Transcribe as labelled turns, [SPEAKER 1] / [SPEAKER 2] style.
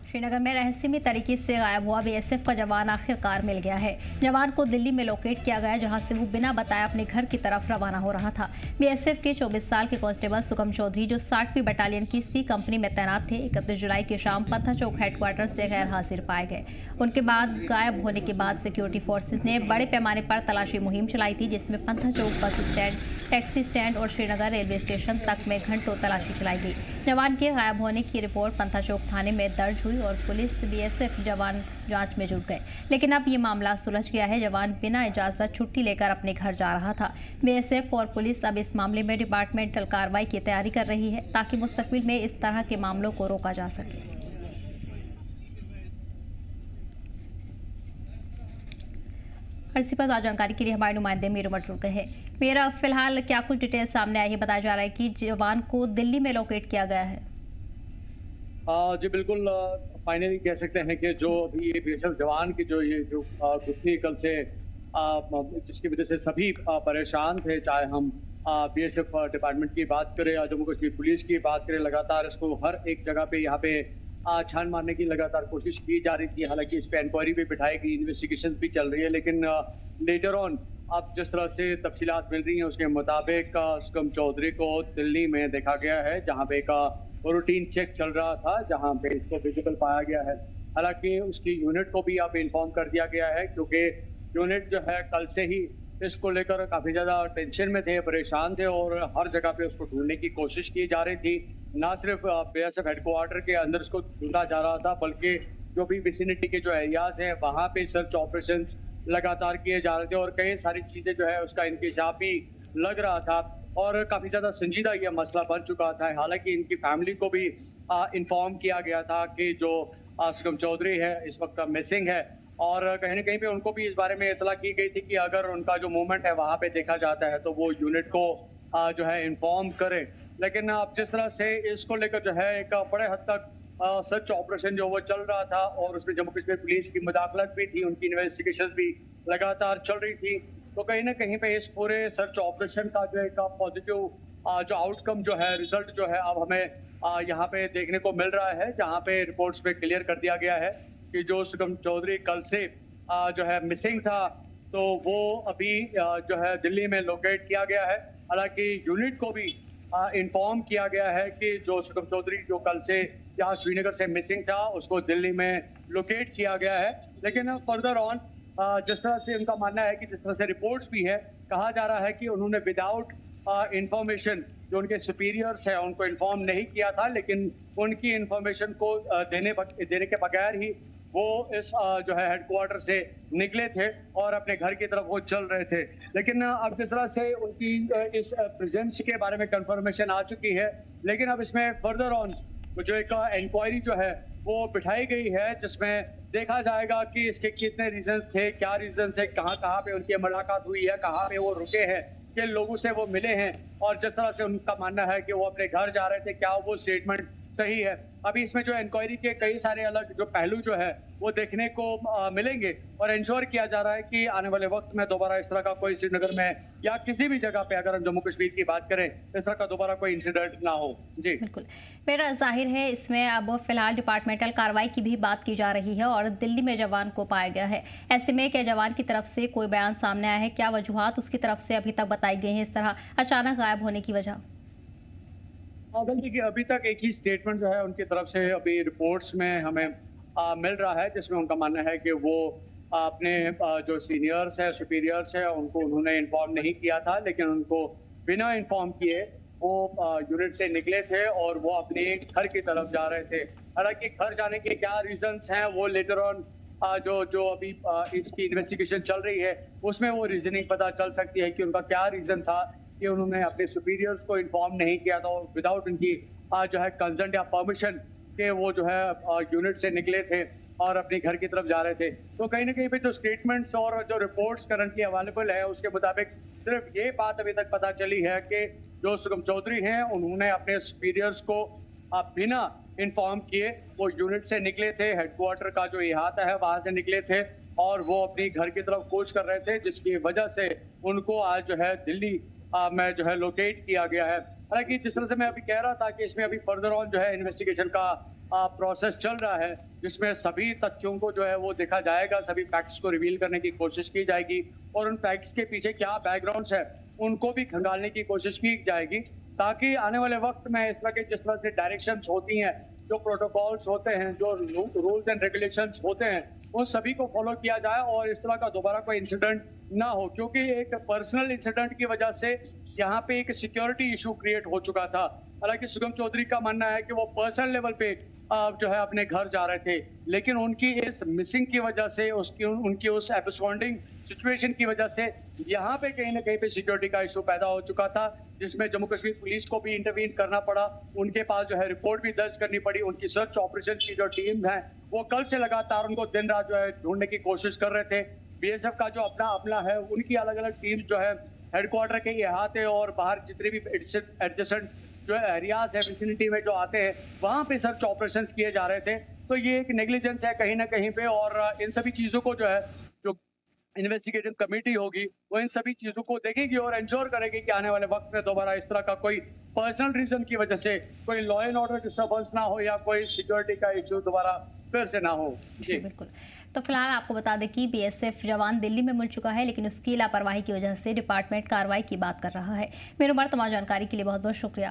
[SPEAKER 1] श्रीनगर में रहस्यमय तरीके से गायब हुआ बीएसएफ का जवान आखिरकार मिल गया है। जवान को दिल्ली में लोकेट किया गया, जहां से वो बिना बताए अपने घर की तरफ रवाना हो रहा था। बीएसएफ के 24 साल के कांस्टेबल सुगम चौधरी, जो 60वीं बटालियन की सी कंपनी में तैनात थे, 31 जुलाई की शाम पत्थर चौक हेडक्वार्टर से गैर हाजिर पाए गए। उनके बाद गायब होने के बाद सिक्योरिटी फोर्सेज ने बड़े पैमाने पर तलाशी मुहिम चलाई थी, जिसमें पत्थर चौक बस स्टैंड, टैक्सी स्टैंड और श्रीनगर रेलवे स्टेशन तक में घंटों तलाशी चलाई गई। जवान के गायब होने की रिपोर्ट पंथा चौक थाने में दर्ज हुई और पुलिस बीएसएफ जवान जांच में जुट गए। लेकिन अब ये मामला सुलझ गया है। जवान बिना इजाजत छुट्टी लेकर अपने घर जा रहा था। बीएसएफ और पुलिस अब इस मामले में डिपार्टमेंटल कार्रवाई की तैयारी कर रही है, ताकि मुस्तकबिल में इस तरह के मामलों को रोका जा सके। इसी पर ज्यादा जानकारी के लिए हमारे नुमाइंदे मीर उमर जुड़ गए हैं। मेरा फिलहाल क्या कुछ डिटेल सामने आई है? बताया जा रहा है कि जवान को दिल्ली में लोकेट किया गया है।
[SPEAKER 2] जी बिल्कुल, फाइनली कह सकते हैं कि जो अभी ये बीएसएफ जवान की जो गुत्थी कल से जिसकी वजह से सभी परेशान थे, चाहे हम बीएसएफ डिपार्टमेंट की बात करें या जम्मू कश्मीर पुलिस की बात करें, लगातार इसको हर एक जगह पे यहाँ पे छान मारने की लगातार कोशिश की जा रही थी। हालांकि इस पे इंक्वायरी भी बिठाई गई, इन्वेस्टिगेशन भी चल रही है, लेकिन लेटर ऑन अब जिस तरह से तफसीलात मिल रही हैं उसके मुताबिक सुगम चौधरी को दिल्ली में देखा गया है, जहां पे एक रूटीन चेक चल रहा था, जहां पे इसको विजिबल पाया गया है। हालांकि उसकी यूनिट को भी अब इन्फॉर्म कर दिया गया है, क्योंकि यूनिट जो है कल से ही इसको लेकर काफी ज्यादा टेंशन में थे, परेशान थे और हर जगह पे उसको ढूंढने की कोशिश की जा रही थी। ना सिर्फ बीएसएफ हेडक्वार्टर के अंदर उसको ढूंढा जा रहा था, बल्कि जो भी विसिनिटी के जो एरियाज हैं वहां पे सर्च ऑपरेशंस लगातार किए जा रहे थे और कई सारी चीजें जो है उसका इंकशाफ भी लग रहा था और काफी ज्यादा संजीदा यह मसला बन चुका था। हालांकि इनकी फैमिली को भी इन्फॉर्म किया गया था कि जो सुगम चौधरी है इस वक्त मिसिंग है, और कहीं ना कहीं पे उनको भी इस बारे में इतला की गई थी कि अगर उनका जो मूवमेंट है वहां पे देखा जाता है तो वो यूनिट को जो है इन्फॉर्म करे। लेकिन अब जिस तरह से इसको लेकर जो है एक बड़े हद तक सर्च ऑपरेशन जो वो चल रहा था और उसमें जम्मू कश्मीर पुलिस की मुदाखलत भी थी, उनकी इन्वेस्टिगेशन भी लगातार चल रही थी, तो कहीं ना कहीं पे इस पूरे सर्च ऑपरेशन का जो एक पॉजिटिव जो आउटकम जो है, रिजल्ट जो है अब हमें यहाँ पे देखने को मिल रहा है, जहाँ पे रिपोर्ट्स पे क्लियर कर दिया गया है कि जो सुगम चौधरी कल से जो है मिसिंग था, तो वो अभी जो है दिल्ली में लोकेट किया गया है। हालांकि यूनिट को भी इन्फॉर्म किया गया है कि जो सुगम चौधरी जो कल से यहाँ श्रीनगर से मिसिंग था उसको दिल्ली में लोकेट किया गया है। लेकिन फर्दर ऑन जिस तरह से उनका मानना है कि जिस तरह से रिपोर्ट्स भी है, कहा जा रहा है कि उन्होंने विदाउट इंफॉर्मेशन जो उनके सुपीरियर्स है उनको इन्फॉर्म नहीं किया था, लेकिन उनकी इंफॉर्मेशन को देने के बगैर ही वो इस जो है हेडक्वार्टर से निकले थे और अपने घर की तरफ वो चल रहे थे। लेकिन अब जिस तरह से उनकी इस प्रेजेंस के बारे में कंफर्मेशन आ चुकी है, लेकिन अब इसमें फर्दर ऑन जो एक इंक्वायरी जो है वो बिठाई गई है, जिसमें देखा जाएगा कि इसके कितने रीजंस थे, क्या रीजंस है, कहाँ कहाँ पे उनकी मुलाकात हुई है, कहाँ पे वो रुके हैं, किन लोगों से वो मिले हैं, और जिस तरह से उनका मानना है कि वो अपने घर जा रहे थे, क्या वो स्टेटमेंट सही है। अभी इसमें जो इंक्वायरी के कई सारे अलग जो पहलू जो है वो देखने को मिलेंगे और इंश्योर किया जा रहा है कि आने वाले वक्त में दोबारा इस तरह का कोई श्रीनगर में या किसी भी जगह पे अगर हम जम्मू कश्मीर की बात करें इस तरह का दोबारा कोई इंसिडेंट ना हो। जी
[SPEAKER 1] बिल्कुल, मेरा जाहिर है इसमें अब फिलहाल डिपार्टमेंटल कार्रवाई की भी बात की जा रही है और दिल्ली में जवान को पाया गया है। ऐसे में क्या जवान की तरफ से कोई बयान सामने आया है? क्या वजूहात उसकी तरफ से अभी तक बताई गई हैं इस तरह अचानक गायब होने की वजह?
[SPEAKER 2] देखिए, अभी तक एक ही स्टेटमेंट जो है उनकी तरफ से अभी रिपोर्ट्स में हमें मिल रहा है, जिसमें उनका मानना है कि वो अपने जो सीनियर्स है, सुपीरियर्स है, उनको उन्होंने इन्फॉर्म नहीं किया था, लेकिन उनको बिना इन्फॉर्म किए वो यूनिट से निकले थे और वो अपने घर की तरफ जा रहे थे। हालांकि घर जाने के क्या रीजंस हैं वो लेटर ऑन जो अभी इसकी इन्वेस्टिगेशन चल रही है उसमें वो रीजनिंग पता चल सकती है कि उनका क्या रीजन था कि उन्होंने अपने सुपीरियर्स को इन्फॉर्म नहीं किया था और विदाउट उनकी जो है कंसेंट या परमिशन के वो जो है यूनिट से निकले थे और अपने घर की तरफ जा रहे थे। तो कहीं ना कहीं पे जो स्टेटमेंट्स और जो रिपोर्ट्स करंटली अवेलेबल है उसके मुताबिक सिर्फ ये बात अभी तक पता चली है कि जो सुगम चौधरी हैं उन्होंने अपने सुपीरियर्स को बिना इन्फॉर्म किए वो यूनिट से निकले थे, हेडक्वार्टर का जो इहाता है वहां से निकले थे और वो अपनी घर की तरफ कूच कर रहे थे, जिसकी वजह से उनको आज जो है दिल्ली में जो है लोकेट किया गया है। हालांकि जिस तरह से मैं अभी कह रहा था कि इसमें अभी फर्दर ऑन जो है इन्वेस्टिगेशन का प्रोसेस चल रहा है, जिसमें सभी तथ्यों को जो है वो देखा जाएगा, सभी फैक्ट्स को रिवील करने की कोशिश की जाएगी और उन फैक्ट्स के पीछे क्या बैकग्राउंड्स है उनको भी खंगालने की कोशिश की जाएगी, ताकि आने वाले वक्त में इस तरह के जिस तरह से डायरेक्शंस होती हैं, जो प्रोटोकॉल्स होते हैं, जो रूल्स एंड रेगुलेशंस होते हैं, उन सभी को फॉलो किया जाए और इस तरह का दोबारा कोई इंसिडेंट ना हो, क्योंकि एक पर्सनल इंसिडेंट की वजह से यहाँ पे एक सिक्योरिटी इशू क्रिएट हो चुका था। हालांकि सुगम चौधरी का मानना है कि वो पर्सनल लेवल पे जो है अपने घर जा रहे थे, लेकिन उनकी इस मिसिंग की वजह से, उनकी उस एब्सकॉन्डिंग सिचुएशन की वजह से यहाँ पे कहीं ना कहीं पे सिक्योरिटी का इशू पैदा हो चुका था, जिसमें जम्मू कश्मीर पुलिस को भी इंटरवीन करना पड़ा। उनके पास जो है रिपोर्ट भी दर्ज करनी पड़ी। उनकी सर्च ऑपरेशन की जो टीम है वो कल से लगातार उनको दिन रात जो है ढूंढने की कोशिश कर रहे थे। बीएसएफ का जो अपना है, उनकी अलग अलग टीम जो है हेडक्वार्टर के अहाते और बाहर जितने भी एडजेसेंट जो एरियाज है विसिनिटी में जो आते हैं, वहां पे सर्च ऑपरेशंस किए जा रहे थे। तो ये एक नेग्लिजेंस है कहीं ना कहीं पे, और इन सभी चीजों को जो है जो इन्वेस्टिगेटिव कमेटी होगी वो इन सभी चीजों को देखेगी और इंश्योर करेगी कि आने वाले वक्त में दोबारा इस तरह का कोई पर्सनल रीजन की वजह से कोई लॉ एंड ऑर्डर डिस्टर्बेंस ना हो या कोई सिक्योरिटी का इशू दोबारा फिर से ना हो।
[SPEAKER 1] जी बिल्कुल। तो फिलहाल आपको बता दें कि बीएसएफ जवान दिल्ली में मिल चुका है, लेकिन उसकी लापरवाही की वजह से डिपार्टमेंट कार्रवाई की बात कर रहा है। मेरी तमाम जानकारी के लिए बहुत बहुत शुक्रिया।